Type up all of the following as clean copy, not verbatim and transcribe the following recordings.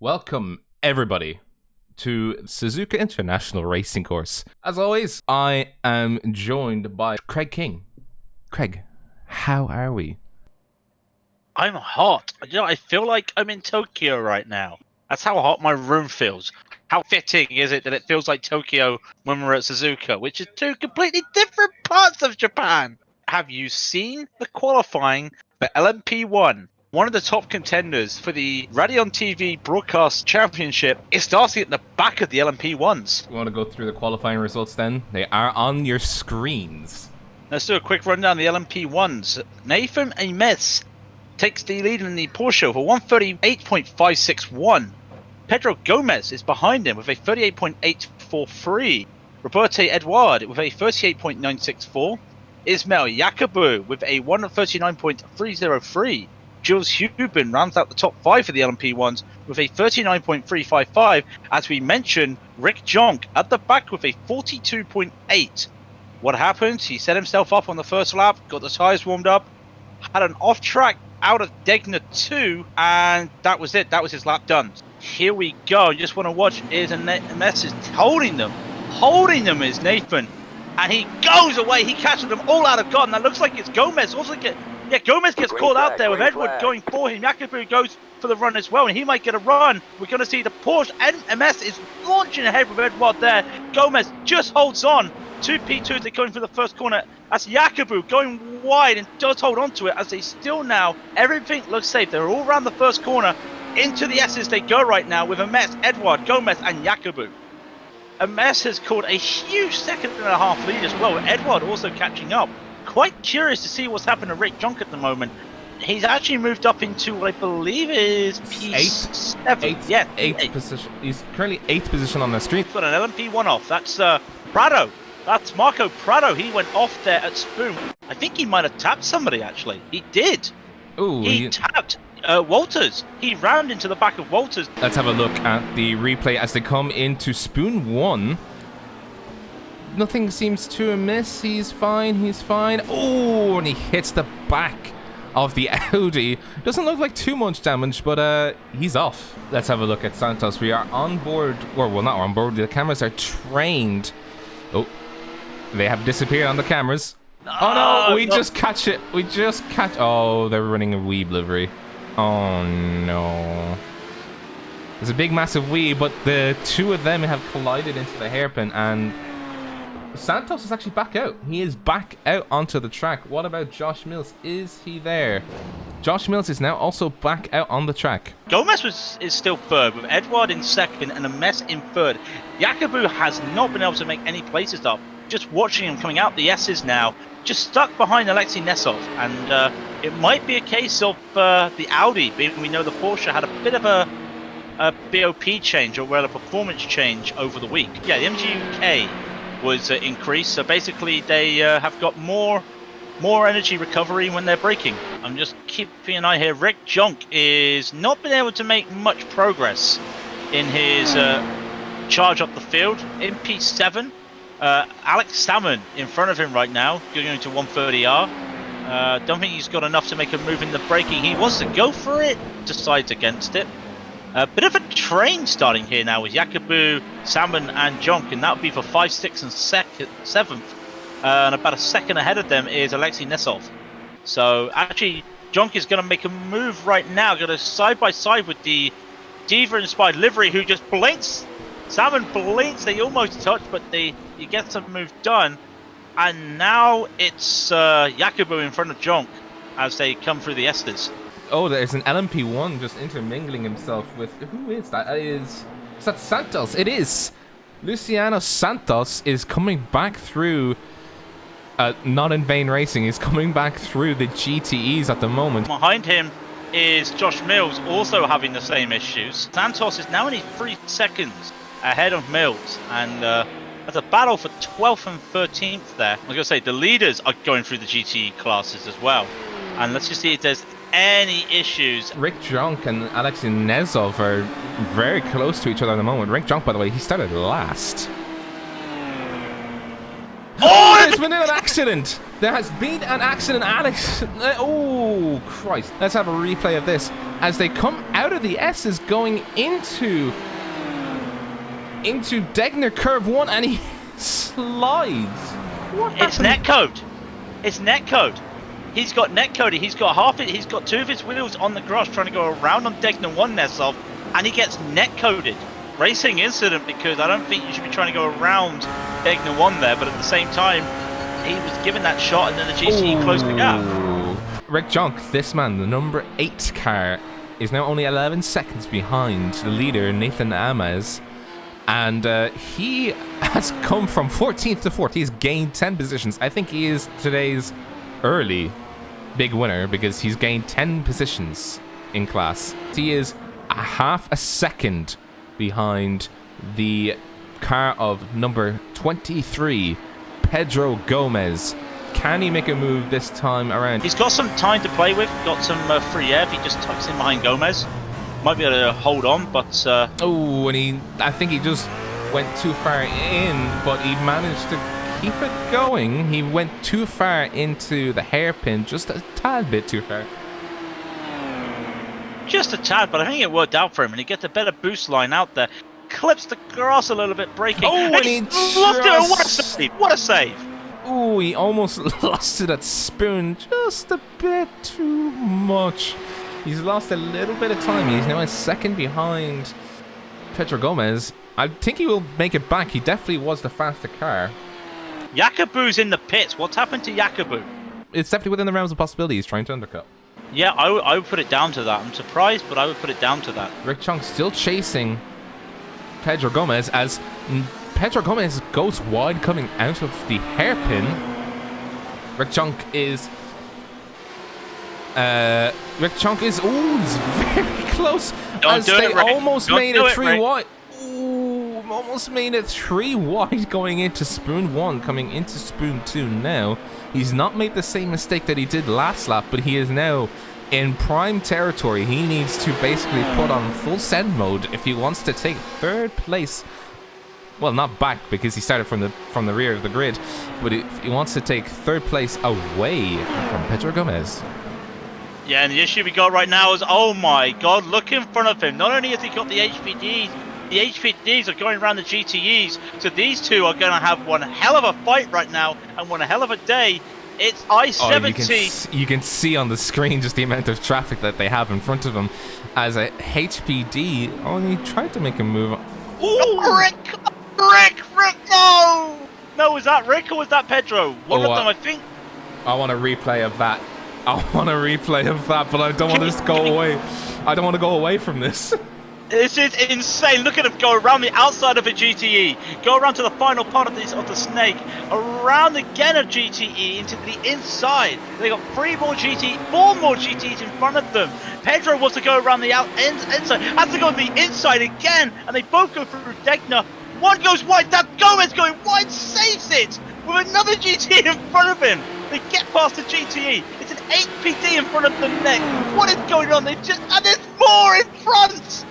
Welcome, everybody, to Suzuka International Racing Course. As always, I am joined by Craig King. Craig, how are we? I'm hot. You know, I feel like I'm in Tokyo right now. That's how hot my room feels. How fitting is it that it feels like Tokyo when we're at Suzuka, which is two completely different parts of Japan? Have you seen the qualifying for LMP1? One of the top contenders for the RaidillonTV Broadcast Championship is starting at the back of the LMP1s. You want to go through the qualifying results then? They are on your screens. Let's do a quick rundown of the LMP1s. Nathan Ames takes the lead in the Porsche for 138.561. Pedro Gomez is behind him with a 38.843. Roberto Edouard with a 38.964. Ismail Yakubu with a 139.303. Jules Hubin rounds out the top 5 for the LMP1s with a 39.355. As we mentioned, Rick Jonk at the back with a 42.8. What happened? He set himself up on the first lap, got the tyres warmed up, had an off-track out of Degner 2, and that was it. That was his lap done. Here we go. You just want to watch. Here's a message holding them. Holding them is Nathan. And he goes away. He catches them all out of God. And that looks like it's Gomez. Also, Gomez gets caught out there with Edward going for him. Yakubu goes for the run as well, and he might get a run. We're going to see the Porsche MS is launching ahead with Edward there. Gomez just holds on. Two P2s, they're going for the first corner. That's Yakubu going wide and does hold on to it as they still now. Everything looks safe. They're all around the first corner. Into the S's they go right now with Ames, Edward, Gomez, and Yakubu. Ames has caught a huge second-and-a-half lead as well, with Edward also catching up. Quite curious to see what's happened to Rick Jonk at the moment. He's actually moved up into what I believe is P7. Eighth position. He's currently 8th position on the street. He's got an LMP1 off. That's Prado. That's Marco Prado. He went off there at Spoon. I think he might have tapped somebody, actually. He did. Ooh, he tapped Walters. He rammed into the back of Walters. Let's have a look at the replay as they come into Spoon 1. Nothing seems to amiss. He's fine. He's fine. Oh, and he hits the back of the Audi. Doesn't look like too much damage, but he's off. Let's have a look at Santos. We are on board. Well, not on board. The cameras are trained. Oh, they have disappeared on the cameras. Oh no, we just catch it. We just catch. Oh, they're running a Weeb livery. Oh no. There's a big massive Weeb, but the two of them have collided into the hairpin, and Santos is actually back out. He is back out onto the track. What about Josh Mills? Is he there? Josh Mills is now also back out on the track. Gomez is still third, with Edward in second and Ames in third. Yakubu has not been able to make any places up. Just watching him coming out the S's now, just stuck behind Alexei Nesov, and it might be a case of the Audi. We know the Porsche had a bit of a BOP change, or a performance change over the week. Yeah, the MGUK was increased, so basically they have got more energy recovery when they're braking. I'm just keeping an eye here. Rick Jonk is not been able to make much progress in his charge up the field in P7. Alex Salmon in front of him right now, going to 130R. Don't think he's got enough to make a move in the braking. He wants to go for it, decides against it. A bit of a train starting here now with Yakubu, Salmon, and Jonk, and that would be for 5th, 6th, and 7th. And about a second ahead of them is Alexei Nesov. So actually, Jonk is going to make a move right now, going to side by side with the Diva-inspired livery, who just blinks. Salmon blinks, they almost touch, but he gets a move done. And now it's Yakubu in front of Jonk as they come through the Estes. Oh, there's an LMP1 just intermingling himself with... Who is that? Is that Santos? It is! Luciano Santos is coming back through... not in vain racing. He's coming back through the GTEs at the moment. Behind him is Josh Mills, also having the same issues. Santos is now only 3 seconds ahead of Mills, and there's a battle for 12th and 13th there. I was going to say, the leaders are going through the GTE classes as well. And let's just see if there's any issues. Rick Jonk and Alexei Nesov are very close to each other at the moment. Rick Jonk, by the way, he started last. Oh, there's been an accident! There has been an accident, Alex. Oh, Christ. Let's have a replay of this. as they come out of the S's going into Degner curve 1, and he slides. What It's netcode. It's netcode. He's got netcode. He's got 2 of his wheels on the grass trying to go around on Degner 1 Nesov, and he gets netcoded. Racing incident, because I don't think you should be trying to go around Degner 1 there, but at the same time, he was given that shot and then the GC closed the gap. Rick Junk, this man, the number 8 car, is now only 11 seconds behind the leader, Nathan Amez. And he has come from 14th to 4th. He's gained 10 positions. I think he is today's early big winner because he's gained 10 positions in class. He is a half a second behind the car of number 23, Pedro Gomez. Can he make a move this time around? He's got some time to play with, got some free air if he just tucks in behind Gomez. Might be able to hold on, but... I think he just went too far in, but he managed to keep it going. He went too far into the hairpin, just a tad bit too far. Just a tad, but I think it worked out for him, and he gets a better boost line out there. Clips the grass a little bit, braking. Oh, and he lost it! What a save! What a save! Oh, he almost lost it at Spoon, just a bit too much. He's lost a little bit of time. He's now a second behind Pedro Gomez. I think he will make it back. He definitely was the faster car. Yakubu's in the pits. What's happened to Yakubu? It's definitely within the realms of possibility. He's trying to undercut. Yeah, I would put it down to that. I'm surprised, but I would put it down to that. Rick Chung still chasing Pedro Gomez as Pedro Gomez goes wide coming out of the hairpin. Rick Chung is... he's very close. Don't do it, Rick. Almost Don't made do it it, 3 Rick. wide. Ooh, almost made it 3 wide going into Spoon 1, coming into Spoon 2 now. He's not made the same mistake that he did last lap, but he is now in prime territory. He needs to basically put on full send mode if he wants to take 3rd place. Well, not back because he started from the rear of the grid, but if he wants to take 3rd place away from Pedro Gomez. Yeah, and the issue we got right now is, oh my god, look in front of him. Not only has he got the HPDs, the HPDs are going around the GTEs, so these two are going to have one hell of a fight right now and one hell of a day. It's I-70. You can see on the screen just the amount of traffic that they have in front of them as a HPD only tried to make a move. Ooh. Rick, no! No, was that Rick or was that Pedro? One of them, I think. I want a replay of that. But I don't want to go away. I don't want to go away from this. This is insane. Look at him go around the outside of a GTE, go around to the final part of the snake, around again a GTE into the inside. They got 4 more GTEs in front of them. Pedro wants to go around the inside, has to go on the inside again, and they both go through Degner. One goes wide, that Gomez going wide, saves it with another GTE in front of him. They get past the GTE. It's an HPD in front of the neck. What is going on? And there's more in front.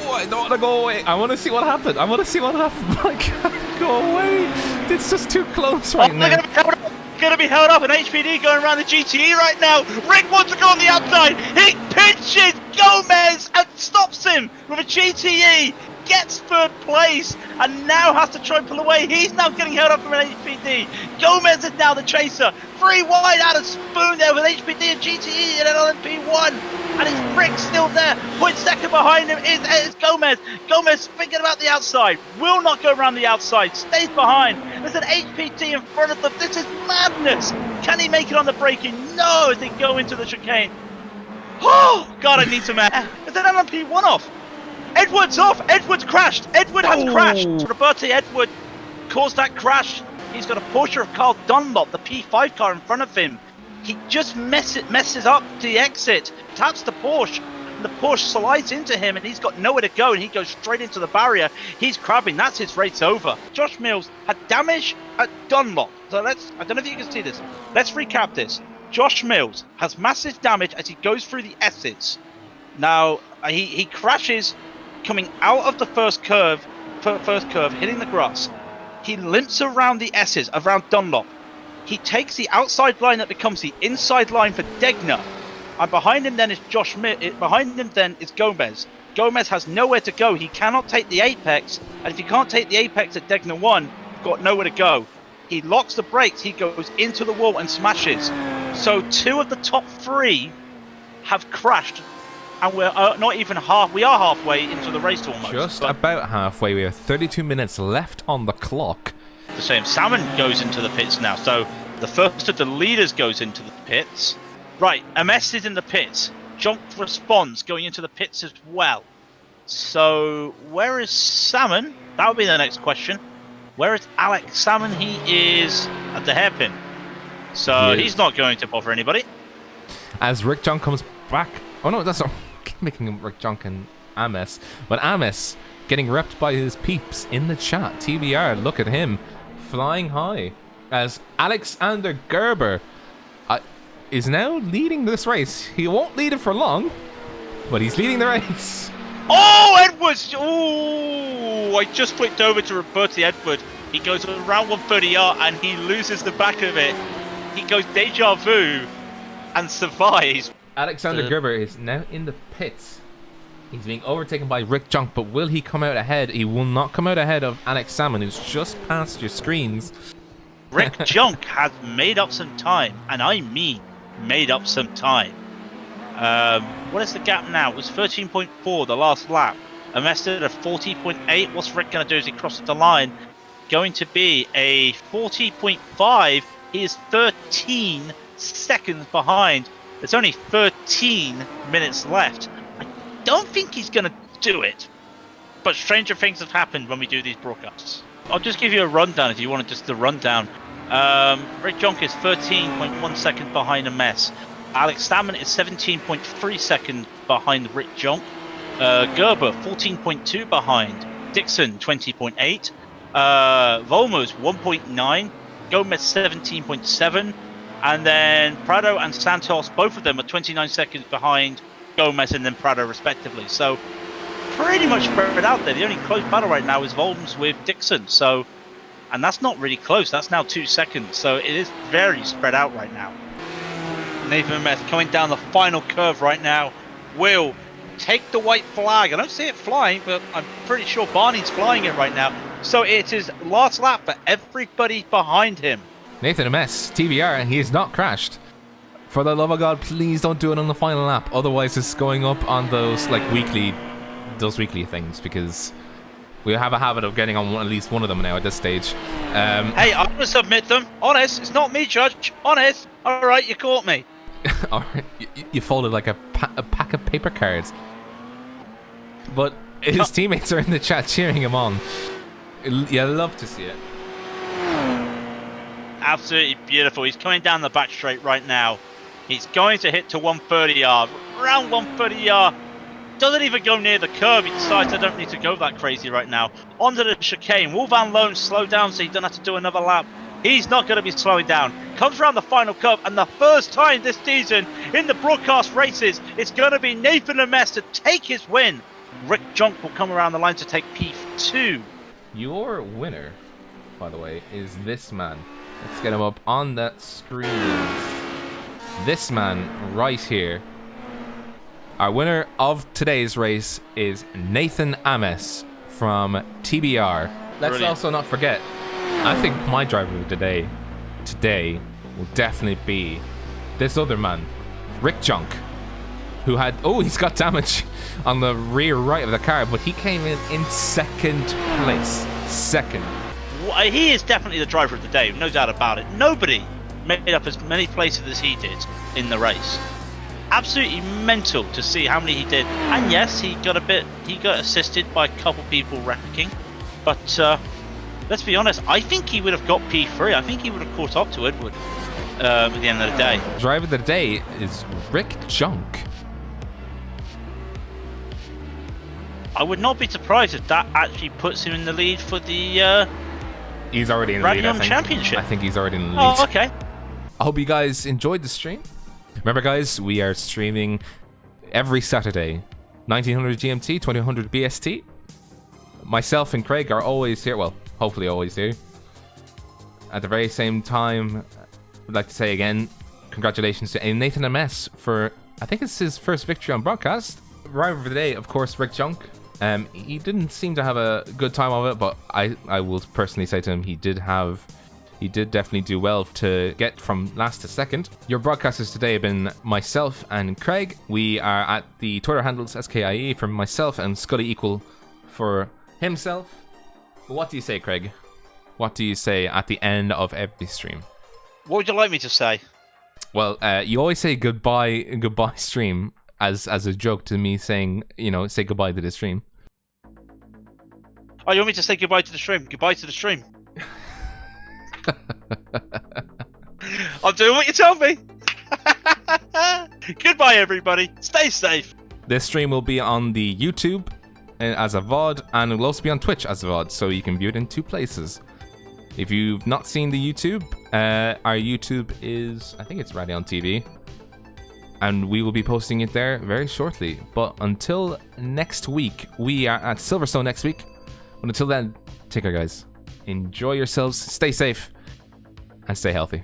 Oh, I don't want to go away. I want to see what happened. I can't go away. It's just too close right now. Going to be held up. An HPD going around the GTE right now. Rick wants to go on the outside. He pinches Gomez and stops him with a GTE. Gets 3rd place and now has to try and pull away. He's now getting held up from an HPD. Gomez is now the chaser. 3 wide out of Spoon there with HPD and GTE and an LMP1. And it's Rick still there. 0.2 behind him is Gomez. Gomez thinking about the outside. Will not go around the outside. Stays behind. There's an HPD in front of them. This is madness. Can he make it on the braking? No, as they go into the chicane. Oh, God, I need some air. Is that LMP1 off? Edward's off! Edward's crashed! Edward has crashed! Roberto Edward caused that crash. He's got a Porsche of Carl Dunlop, the P5 car in front of him. He just messes up the exit, taps the Porsche, and the Porsche slides into him, and he's got nowhere to go, and he goes straight into the barrier. He's crabbing. That's his race over. Josh Mills had damage at Dunlop. So I don't know if you can see this. Let's recap this. Josh Mills has massive damage as he goes through the S's. Now, he crashes coming out of the first curve, hitting the grass. He limps around the S's, around Dunlop. He takes the outside line that becomes the inside line for Degner. And behind him then is behind him then is Gomez. Gomez has nowhere to go. He cannot take the apex, and if he can't take the apex at Degner 1, you've got nowhere to go. He locks the brakes, he goes into the wall and smashes. So 2 of the top 3 have crashed, and we're not even we are halfway into the race almost. Just about halfway. We have 32 minutes left on the clock. The same. Salmon goes into the pits now, so the first of the leaders goes into the pits. Right, MS is in the pits. Junk responds going into the pits as well. So where is Salmon? That would be the next question. Where is Alex Salmon? He is at the hairpin. So he's not going to bother anybody. As Rick Junk comes back. Oh no, that's not. I keep making him Rick Junk and Ames. But Ames getting repped by his peeps in the chat. TBR, look at him flying high. As Alexander Gerber is now leading this race. He won't lead it for long, but he's leading the race. Oh, Edwards! Oh, I just flicked over to Roberto Edward. He goes around 130R and he loses the back of it. He goes deja vu and survives. Alexander Gerber is now in the pits. He's being overtaken by Rick Junk, but will he come out ahead? He will not come out ahead of Alex Salmon, who's just past your screens. Rick Junk has made up some time, and I mean made up some time. What is the gap now? It was 13.4 the last lap. Invested at 40.8. What's Rick going to do as he crosses the line? Going to be a 40.5. He is 13 seconds behind. There's only 13 minutes left. I don't think he's going to do it. But stranger things have happened when we do these broadcasts. I'll just give you a rundown if you want just the rundown. Rick Junk is 13.1 seconds behind MS. Alex Salmon is 17.3 seconds behind Rick Junk. Gerber 14.2 behind. Dixon 20.8. Volmos 1.9. Gomez 17.7. And then Prado and Santos, both of them are 29 seconds behind Gomez and then Prado respectively. So pretty much spread out there. The only close battle right now is Volms with Dixon. So, and that's not really close. That's now 2 seconds. So it is very spread out right now. Nathan Meth coming down the final curve right now will take the white flag. I don't see it flying, but I'm pretty sure Barney's flying it right now. So it is last lap for everybody behind him. Nathan MS, TBR, and he has not crashed. For the love of God, please don't do it on the final lap. Otherwise, it's going up on those weekly things, because we have a habit of getting on at least one of them now at this stage. Hey, I'm gonna submit them. Honest, it's not me, Judge. Honest. All right, you caught me. All right, you folded like a pack of paper cards. But his teammates are in the chat cheering him on. You love to see it. Absolutely beautiful. He's coming down the back straight right now. He's going to hit to 130R. Around 130R. Doesn't even go near the curve. He decides I don't need to go that crazy right now. Onto the chicane. Will Van Loon slow down so he doesn't have to do another lap. He's not going to be slowing down. Comes around the final curve, and the first time this season in the broadcast races, it's going to be Nathan Lemess to take his win. Rick Junk will come around the line to take P2. Your winner, by the way, is this man. Let's get him up on that screen. This man right here. Our winner of today's race is Nathan Ames from TBR. Let's also not forget, I think my driver of the day today will definitely be this other man, Rick Junk, who had, he's got damage on the rear right of the car, but he came in second place. Second. He is definitely the driver of the day, no doubt about it. Nobody made up as many places as he did in the race. Absolutely mental to see how many he did. And yes, he got assisted by a couple people wrecking. But let's be honest, I think he would have got P3. I think he would have caught up to Edward at the end of the day. Driver of the day is Rick Junk. I would not be surprised if that actually puts him in the lead for the he's already in the lead, Championship. I think he's already in the lead. Oh, okay. I hope you guys enjoyed the stream. Remember, guys, we are streaming every Saturday, 1900 GMT, 2000 BST. Myself and Craig are always here. Well, hopefully always here. At the very same time, I'd like to say again, congratulations to Nathan MS for I think it's his first victory on broadcast. Driver of the day, of course, Rick Junk. He didn't seem to have a good time of it, but I will personally say to him, he did definitely do well to get from last to second. Your broadcasters today have been myself and Craig. We are at the Twitter handles SKIE for myself and Scully Equal for himself. What do you say, Craig? What do you say at the end of every stream? What would you like me to say? Well, you always say goodbye stream as a joke to me saying, say goodbye to the stream. Oh, you want me to say goodbye to the stream? Goodbye to the stream. I'm doing what you tell me. Goodbye, everybody. Stay safe. This stream will be on the YouTube as a VOD, and it will also be on Twitch as a VOD, so you can view it in 2 places. If you've not seen the YouTube, our YouTube is, I think it's RaidillonTV, and we will be posting it there very shortly. But until next week, we are at Silverstone next week. But until then, take care, guys. Enjoy yourselves, stay safe, and stay healthy.